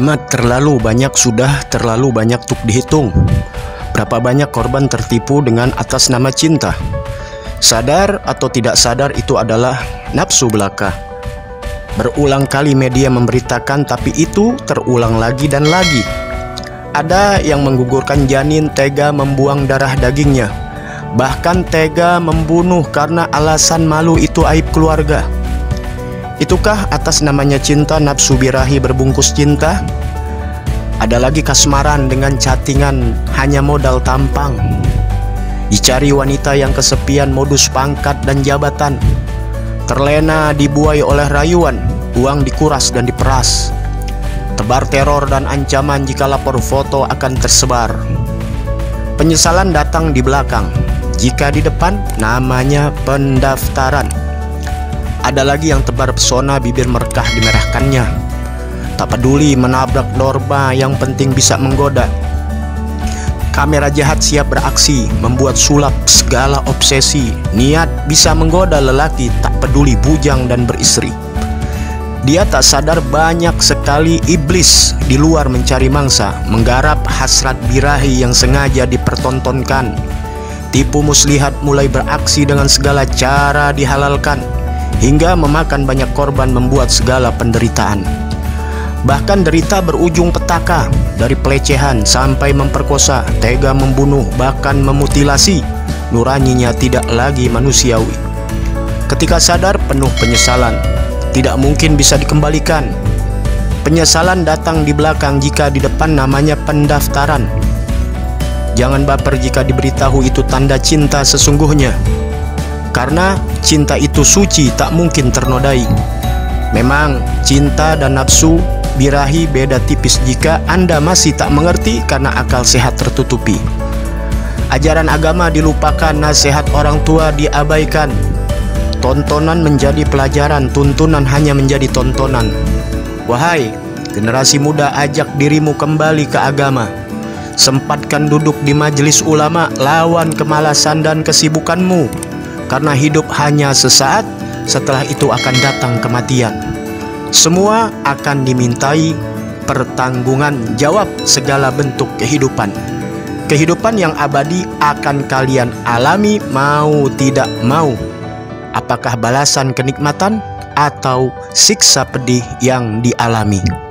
Amat terlalu banyak, sudah terlalu banyak untuk dihitung. Berapa banyak korban tertipu dengan atas nama cinta. Sadar atau tidak sadar, itu adalah nafsu belaka. Berulang kali media memberitakan, tapi itu terulang lagi dan lagi. Ada yang menggugurkan janin, tega membuang darah dagingnya, bahkan tega membunuh karena alasan malu itu aib keluarga. Itukah atas namanya cinta, nafsu birahi berbungkus cinta? Ada lagi kasmaran dengan chattingan hanya modal tampang. Dicari wanita yang kesepian modus pangkat dan jabatan. Terlena dibuai oleh rayuan, uang dikuras dan diperas. Tebar teror dan ancaman jika lapor foto akan tersebar. Penyesalan datang di belakang, jika di depan namanya pendaftaran. Ada lagi yang tebar pesona, bibir merkah dimerahkannya. Tak peduli menabrak norma, yang penting bisa menggoda. Kamera jahat siap beraksi, membuat sulap segala obsesi. Niat bisa menggoda lelaki, tak peduli bujang dan beristri. Dia tak sadar banyak sekali iblis di luar mencari mangsa, menggarap hasrat birahi yang sengaja dipertontonkan. Tipu muslihat mulai beraksi dengan segala cara dihalalkan, hingga memakan banyak korban, membuat segala penderitaan. Bahkan derita berujung petaka, dari pelecehan sampai memperkosa, tega membunuh, bahkan memutilasi. Nuraninya tidak lagi manusiawi. Ketika sadar, penuh penyesalan, tidak mungkin bisa dikembalikan. Penyesalan datang di belakang, jika di depan namanya pendaftaran. Jangan baper jika diberitahu itu tanda cinta sesungguhnya, karena cinta itu suci, tak mungkin ternodai. Memang cinta dan nafsu birahi beda tipis. Jika Anda masih tak mengerti karena akal sehat tertutupi. Ajaran agama dilupakan, nasihat orang tua diabaikan. Tontonan menjadi pelajaran, tuntunan hanya menjadi tontonan. Wahai generasi muda, ajak dirimu kembali ke agama. Sempatkan duduk di majelis ulama, lawan kemalasan dan kesibukanmu. Karena hidup hanya sesaat, setelah itu akan datang kematian. Semua akan dimintai pertanggungan jawab segala bentuk kehidupan. Kehidupan yang abadi akan kalian alami mau tidak mau. Apakah balasan kenikmatan atau siksa pedih yang dialami?